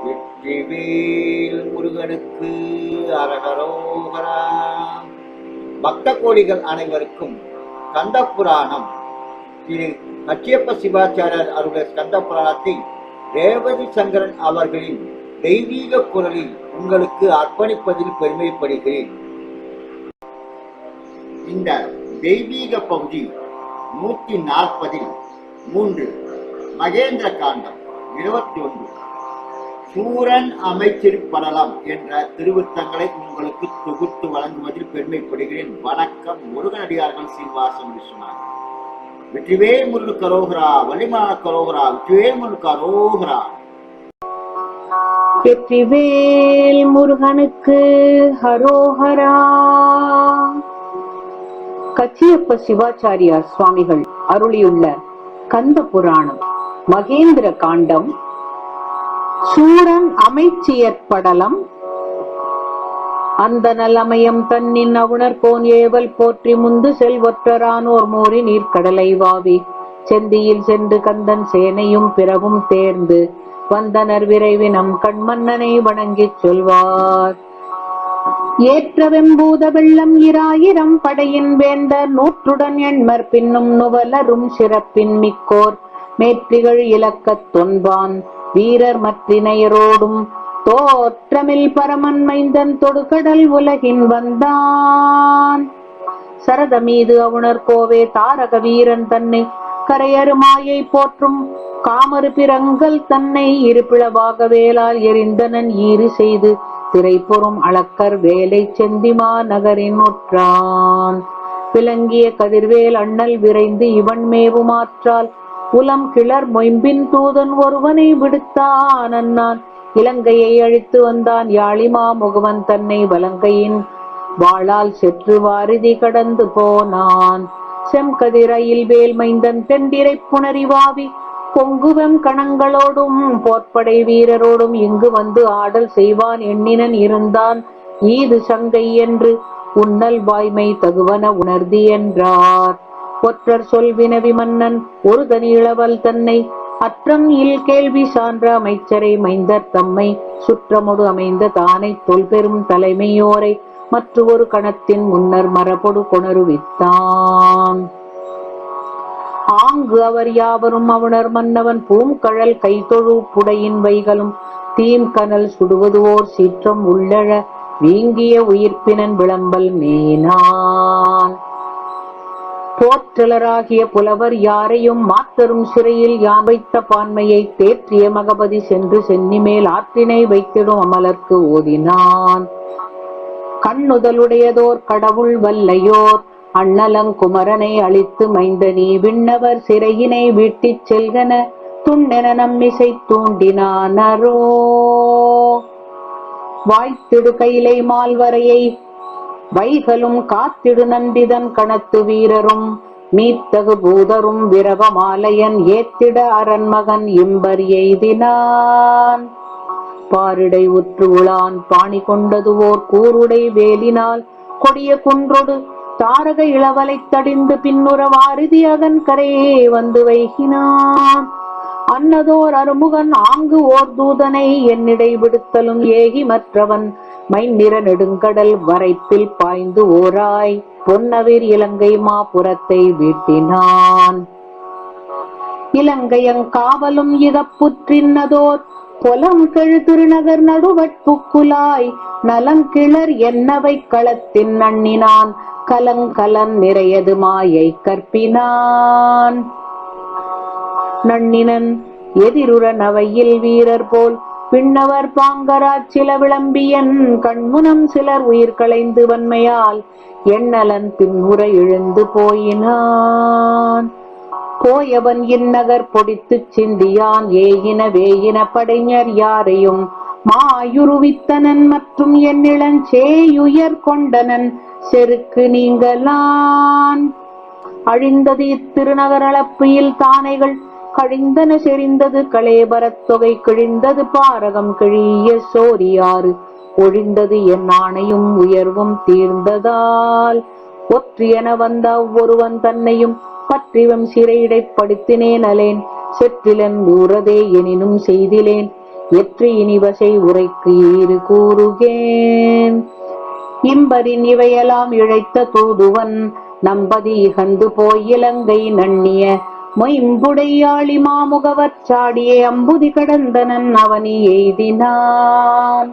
வெற்றிவேல் முருகனுக்கு அரகரோகரா. பக்த கோடிகள் அனைவருக்கும் கந்த புராணம் திரு கச்சியப்ப சிவாச்சாரியர் அருள கந்த புராணத்தை ரேவதி சங்கரன் அவர்களின் தெய்வீக குரலில் உங்களுக்கு அர்ப்பணிப்பதில் பெருமைப்படுகிறேன். இந்த தெய்வீக பகுதி 140 மகேந்திர காண்டம் 21 சூரன் அமைச்சிருப்படலாம் என்ற திருவுத்தங்களை உங்களுக்கு தொகுத்து வழங்குவதில் பெருமைப்படுகிறேன். வணக்கம். முருகனடியார்கள் சீனிவாசன் விஸ்வநாதன். வெற்றிவேல் முருகனுக்கு அரோகரா, வள்ளிமான கரோகரா, வெற்றிவேல் முருகனுக்கு அரோகரா. வெற்றிவேல் முருகனுக்கு ஹரோஹரா. கச்சியப்ப சிவாச்சாரியார் சுவாமிகள் அருளியுள்ள கந்த புராணம் மகேந்திர காண்டம் சூரன் அமைச்சியற்படலம். அந்த நலமயம் தன்னின் அவுணர் கோன் ஏவல் போற்றி முந்து செல்வொற்றரானோர் மோரி நீர்க்கடலை வாவி செந்தியில் சென்று கந்தன் சேனையும் பிறவும் தேர்ந்து வந்தனர் விரைவினம் கண்மன்னனை வணங்கிச் சொல்வார். ஏற்ற வெம்பூத வெள்ளம் 1000 படையின் வேந்தர் 100 எண்மர் பின்னும் நுவலரும் சிறப்பின் மிக்கோர் மேற்றிகள் இலக்கத் தொன்பான் வீரர் மற்றினையரோடும் தோற்றமில் பரமன் மைந்தன் தொடுகடல் உலகின் வந்தான். சரத மீது அவுணர் கோவே தாரக வீரன் தன்னை கரையருமாயை போற்றும் காமறு பிறங்கல் தன்னை இருப்பிளவாக வேளால் எரிந்தனன் ஈறு செய்து திரைபொறும் அளக்கர் வேலை செந்திமா நகரின் ஒற்றான். விளங்கிய கதிர்வேல் அண்ணல் விரைந்து இவன் மேவுமாற்றால் உலம் கிளர் மொயம்பின் தூதன் ஒருவனை விடுத்தான். அண்ணான் இலங்கையை அழித்து வந்தான் யாழிமா முகவன் தன்னை வலங்கையின் வாளால் செற்று வாரிதி கடந்து போனான். செம்கதிரையில் வேல் மைந்தன் தெண்டிரை புணரிவாவி பொங்குவம் கணங்களோடும் போர்ப்படை வீரரோடும் இங்கு வந்து ஆடல் செய்வான் எண்ணினன் இருந்தான் ஈது சங்கை என்று உன்னல் வாய்மை தகுவன உணர்தி என்றார். ஒற்றர் சொல்வினவி மன்னன் ஒரு தனி இளவல் தன்னை அற்றம் இல் கேள்வி சான்ற அமைச்சரை மைந்தர் தம்மை சுற்றமொடு அமைந்த தானை தொல்பெரும் தலைமையோரை மற்ற ஒரு கணத்தின் முன்னர் மரபொடு கொணருவித்தான். ஆங்கு அவர் யாவரும் அவுணர் மன்னவன் பூங்கழல் கைதொழு புடையின் வைகளும் தீம்கனல் சுடுவது ஓர் சீற்றம் உள்ளழ வீங்கிய உயிர்ப்பினன் விளம்பல் மேனான். போற்றலராகிய புலவர் யாரையும் மாத்தரும் சிறையில் யான் வைத்த பான்மையை தேற்றிய மகபதி சென்று சென்னிமேல் ஆற்றினை வைத்திடும் அமலர்க்கு ஓதினான். கண்ணுதலுடையதோர் கடவுள் வல்லையோர் அண்ணலங்குமரனை அழித்து மைந்தனி விண்ணவர் சிறையினை வீட்டிச் செல்கன துண்ணென நம்மிசை தூண்டினானரோ. வாய்த்திடு கைலை மால்வரையை வைகளும் காத்திடு நம்பிதன் கணத்து வீரரும் மீத்தகு பூதரும் விரவமாலையன் ஏத்திட அரண்மகன் இம்பர் எய்தினான். பாரிடை உற்று உளான் பாணி கொண்டதுவோர் கூருடை வேலினால் கொடிய குன்றொடு தாரக இளவலை தடிந்து பின்னுற வாரிதி அதன் கரையே வந்து வைகினான். அன்னதோர் அருமுகன் ஆங்கு ஓர் தூதனை என்னிடை விடுத்தலும் ஏகி மற்றவன் மைநிற நெடுங்கடல் வரைப்பில் பாய்ந்து ஓராய் பொன்னவிர் இலங்கை மாபுரத்தை வீட்டினான். இலங்கையங்காவலும் இகப்புற்றின்னதோர் பொலம் கெழு திருநகர் நடுவட்புக்குலாய் நலங்கிளர் என்னவை களத்தின் நண்ணினான் கலங்கலன் நிறையது மாயை கற்பினான். நன்னினன் எதிருற நவையில் வீரர் போல் பின்னவர் பாங்கராச் சில விளம்பியன் கண்முனம் சிலர் உயிர் களைந்து வன்மையால் எண்ணலன் பின்முற எழுந்து போயினான். போயவன் இந்நகர் பொடித்துச் சிந்தியான் ஏயின வேயின படைஞர் யாரையும் மாயுருவித்தனன் மற்றும் என்னிளன் சேயுயர் கொண்டனன் செருக்கு நீங்கலான். அழிந்தது இத்திருநகர் அளப்பியில் தானைகள் கழிந்தன செறிந்தது களேபரத் தொகை கிழிந்தது பாரகம் கிழிய சோரியாறு ஒழிந்தது என் ஆணையும் உயர்வும் தீர்ந்ததால் ஒற்றியன வந்த ஒருவன் தன்னையும் பற்றிவம் சிறையிடைப்படுத்தினேன் அலேன் செற்றிலன் ஊரதே எனினும் செய்திலேன் எற்றி இனிவசை உரைக்கு ஈறு கூறுகேன். இம்பரின் இவையெல்லாம் இழைத்த தூதுவன் நம்பதி இகந்து போய் இலங்கை நண்ணிய மொயம்புடையாளி மாமுகவற் சாடியே அம்புதி கடந்தனன் அவனி எய்தினான்.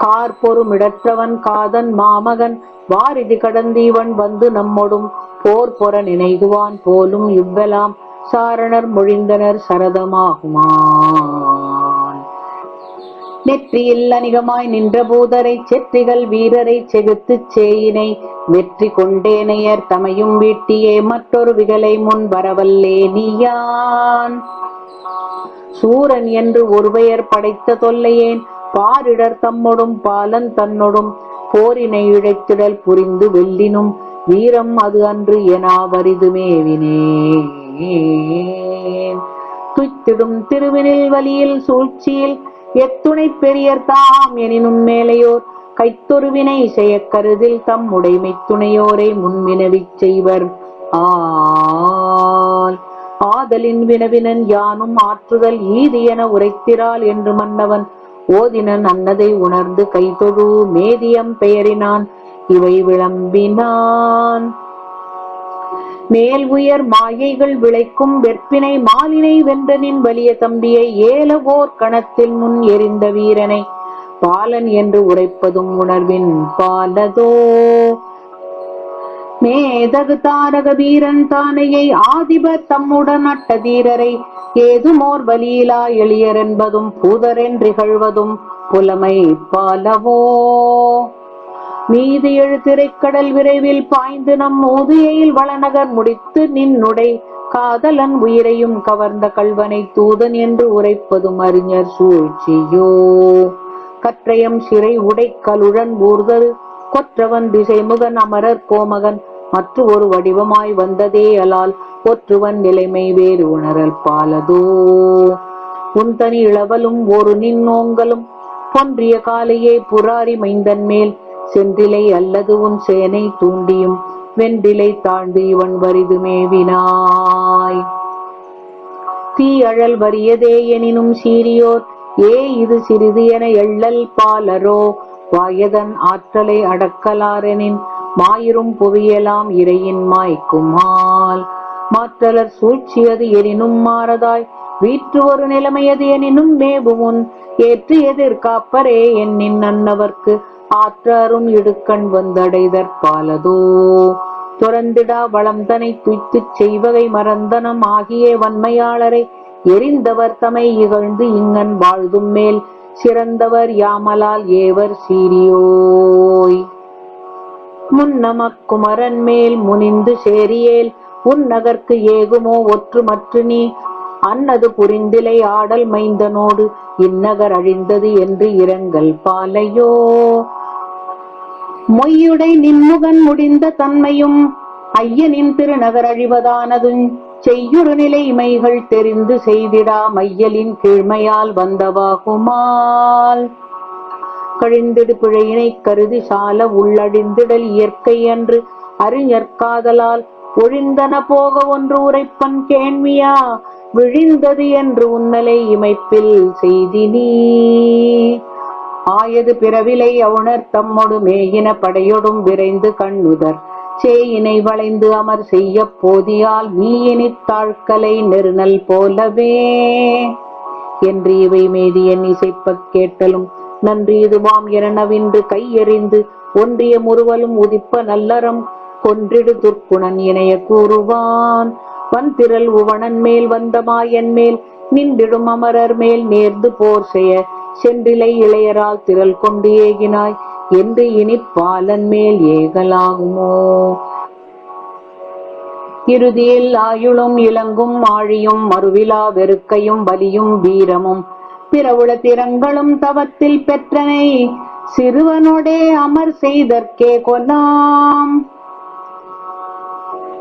கார்பொருமிடற்றவன் காதன் மாமகன் வாரிதி கடந்து இவன் வந்து நம்மொடும் போர் பொற நினைகுவான் போலும் இவ்வெல்லாம் சாரணர் மொழிந்தனர் சரதமாகுமான். நெற்றியில் அணிகமாய் நின்ற பூதரை செற்றிகள் வீரரை செகுத்துச் சேயினை வெற்றி கொண்டேனையர் தமையும் வீட்டியே மற்றொரு விகலை முன் வரவல்லேனியான். சூரன் என்று ஒரு பெயர் படைத்த தொல்லையேன் பாரிடர் தம்மொடும் பாலன் தன்னொடும் போரினை இழைத்திடல் புரிந்து வெல்லினும் வீரம் அது அன்று எனாவரிது மேவினேன். துய்த்திடும் திருவினில் வலியில் சூழ்ச்சியில் எத்துணை பெரியர் தாம் எனினும் மேலையோர் கைத்தொருவினை செய்ய கருதில் தம் உடைமை துணையோரை முன்வினவிச் செய்வர் ஆதலின் வினவினன் யானும் ஆற்றுதல் ஈது என உரைத்திராள் என்று மன்னவன் ஓதினன் அன்னதை உணர்ந்து கைதொழு மேதியம் பெயரினான் இவை விளம்பினான். மேல் உயர் மாயைகள் விளைக்கும் வெற்பினை மாலினை வென்றனின் வலிய தம்பியை ஏலவோர் கணத்தில் முன் எறிந்த வீரனை பாலன் என்று உரைப்பதும் உணர்வின் பாலதோ. மேதகு தாரக வீரன் தானையை ஆதிபர் தம்முடன் அட்ட தீரரை ஏதுமோர் வலியிலா எளியர் என்பதும் பூதரென்றிகழ்வதும் புலமை பாலவோ. மீது எழு திரைக்கடல் விரைவில் பாய்ந்து நம் ஊதியில் வளநகர் முடித்து நின்னுடை காதலன் உயிரையும் கவர்ந்த கள்வனை தூதன் என்று உரைப்பதும் அறிஞர் சூழ்ச்சியோ. கற்றயம் சிறை உடை கலுழன் ஊர்தரு கொற்றவன் திசைமுகன் அமரர் கோமகன் மற்ற ஒரு வடிவமாய் வந்ததே அலால் ஒற்றுவன் நிலைமை வேறு உணரல் பாலதோ. உன்தனி இளவலும் ஒரு நின்னோங்கலும் பொன்றிய காலையே புராரி மைந்தன் மேல் சென்றிலை அல்லது உன் சேனை தூண்டியும் வென்றிலை தாழ்ந்து இவன் வரிது மேவினாய். தீயழல் வறியதே எனினும் சீரியோர் இது சிறிது என எள்ளல் பாலரோ. வாயதன் ஆற்றலை அடக்கலாரெனின் மாயிரும் புவியலாம் இறையின் மாய்க்குமால். மாற்றலர் சூழ்ச்சியது எனினும் மாறதாய் வீற்று ஒரு நிலைமையது எனினும் மேபுமுன் ஏற்று எதிர்காப்பரே என்னின் அன்னவர்க்கு ஆற்றாரும் இடுக்கண் வந்தடைதற்பாலதோ. துறந்திடா வளம்தனை துய்த்துச் செய்வகை மறந்தனம் ஆகிய வன்மையாளரை எரிந்தவர் தமை இகழ்ந்து இங்கன் வாழ்தும் மேல் சிறந்தவர் யாமலால் ஏவர் சீரியோய். முன்னமக்குமரன் மேல் முனிந்து சேரியேல் உன்னகர்க்கு ஏகுமோ ஒற்று மற்று நீ அன்னது புரிந்திலை ஆடல் மைந்தனோடு இந்நகர் அழிந்தது என்று இரங்கல் பாலையோ. மொய்யுடை நின்முகன் முடிந்த தன்மையும் ஐயனின் திருநகர் அழிவதானதும் செய்யுறு நிலைமைகள் தெரிந்து செய்திடா மையலின் கீழ்மையால் வந்தவாகுமால். கழிந்திடு பிழையினை கருதி சால உள்ளடிந்திடல் இயற்கை அன்று அறிஞர்காதலால் ஒழிந்தன போக ஒன்று உரைப்பன் கேண்மியா விழிந்தது என்று உன்னலை இமைப்பில் செய்தினீ. ஆயது பிறவிலை அவுணர் தம்மொடு மேயின படையொடும் விரைந்து கண்ணுதர் சேயினை வளைந்து அமர் செய்ய போதியால் மீயினித் தாழ்கலை நெருநல் போலவே என்று இவை மேதியன் இசைப்பக் கேட்டலும் நன்றீதுவாம் என நவின்று கையெறிந்து ஒன்றிய முறுவலும் உதிப்ப நல்லறம் கொன்றிடு துர்க்குணன் இணைய கூறுவான். வன்திரல் உவனன் மேல் வந்தமாயன் மேல் நின்றிடும் அமரர் மேல் நேர்ந்து போர் செய்ய சென்றிலை இளையரால் திரள் கொண்டு ஏகினாய் என்று இனி பாலன் மேல் ஏகலாகுமோ. இறுதியில் ஆயுளும் இளங்கும் ஆழியும் மறுவிழா வெறுக்கையும் வலியும் வீரமும் பிறவுள திறங்களும் தவத்தில் பெற்றனை சிறுவனோடே அமர் செய்தற்கே கொலாம்.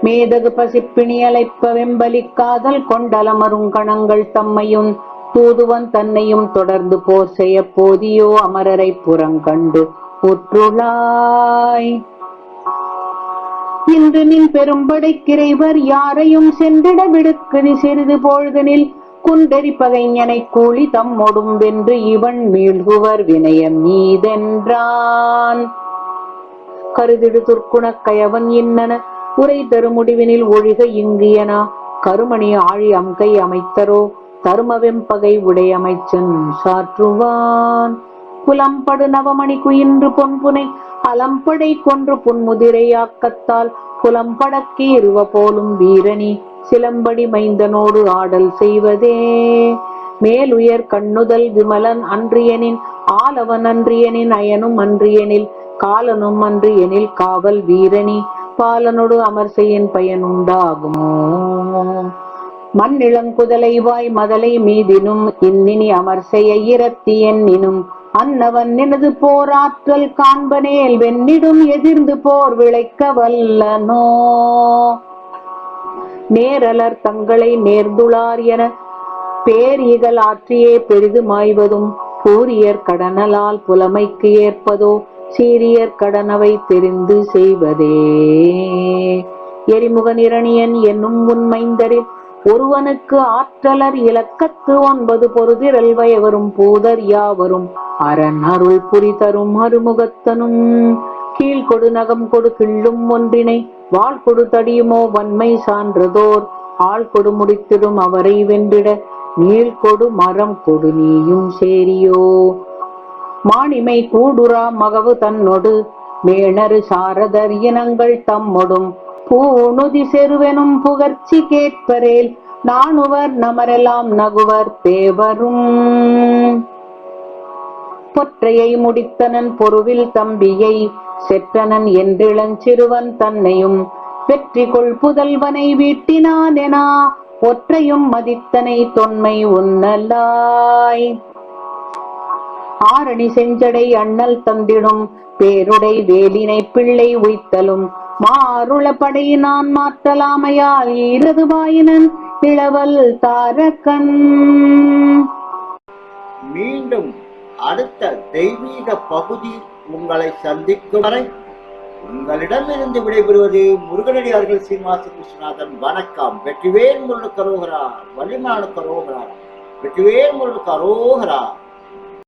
மேதகு பசிப்பிணி அழைப்ப வெம்பலி காதல் கொண்டலமரும் கணங்கள் தம்மையும் தூதுவன் தன்னையும் தொடர்ந்து போர் செய்ய போதியோ அமரரை புறங்கண்டு உற்றுளாய். இன்று நின் பெரும்படை கிரைவர் யாரையும் சென்றிட விடுக்குதி சிறிது பொழுதனில் குண்டெறி பகைஞனை கூலி தம்மொடும் வென்று இவன் மீள்குவர் வினயம் நீதென்றான். கருதிடு துர்க்குணக் கயவன் இன்னன உரை தரு முடிவினில் ஒழிக இங்கியனா கருமணி ஆழி அம்கை அமைத்தரோ தருமவெம்பகை உடையமைச்சன் சாற்றுவான். புலம்படு நவமணி குயின்று பொன்புனை அலம்படை கொன்று புன்முதிரை ஆக்கத்தால் புலம்படக்கி இருவ போலும் வீரணி சிலம்படி மைந்தனோடு ஆடல் செய்வதே. மேலுயர் கண்ணுதல் விமலன் அன்றியனின் ஆலவன் அன்றியனின் அயனும் அன்றியனில் காலனும் அன்றியனில் காவல் வீரணி பாலனோடு அமர்சையின் பயனுண்டாகுமோ. மண்ணிளங்குதலை வாய் மதலை மீதினும் இன்னினி அமர்செய்ய இரத்தி என்னினும் அன்னவன் நினது போராற்றல் காண்பனேல் வெண்ணிடும் எதிர்ந்து போர் விளைக்க வல்லனோ. நேரலர் தங்களை நேர்ந்துளார் என பேரிகள் ஆற்றியே பெரிது மாய்வதும் பூரியர் கடனலால் புலமைக்கு ஏற்பதோ சீரியர் கடனவை தெரிந்து செய்வதே. எரிமுக நிரணியன் என்னும் உண்மைந்தரில் ஒருவனுக்கு ஆற்றலர் இலக்கத்து 9 பொருதிரல் வயவரும் பூதர் யாவரும் அரண் அருள் புரிதரும் அருமுகத்தனும். கீழ்கொடு நகம் கொடு கிள்ளும் ஒன்றினை வாழ் கொடு தடியுமோ வன்மை சான்றதோர் ஆள் கொடு முடித்திடும் அவரை வென்றிட நீழ்கொடு மரம் கொடு நீயும் சேரியோ. மாணிமை கூடுரா மகவு தன்னொடு மேணரு சாரதர் இனங்கள் தம்மொடும் பூணுதி செருவெனும் புகழ்ச்சி கேட்பரேல் நாணுவர் நமரெல்லாம் நகுவர் தேவரும். பொற்றையை முடித்தனன் பொருவில் தம்பியை செற்றனன் என்றிளஞ்சிறுவன் தன்னையும் வெற்றி கொள் புதல்வனை வீட்டினான் என ஒற்றையும் மதித்தனை தொன்மை உன்னலாய். ஆரணி செஞ்சடை அண்ணல் தந்திடும் பேருடை வேலினை பிள்ளை உய்த்தலும் மாறுள படையினான் மாற்றலாமையால் ஈரது வாயினன் இளவல் தாரகன். மீண்டும் அடுத்த தெய்வீக பகுதி உங்களை சந்திக்கும் வரை உங்களிடமிருந்து விடைபெறுவது முருகனடியார்கள் சீனிவாச கிருஷ்ணநாதன். வணக்கம். வெற்றிவேல் முருகனுக்கு அரோகரா, வள்ளிமானுக்கு அரோகரா, வெற்றிவேல் முருகனுக்கு அரோகரா.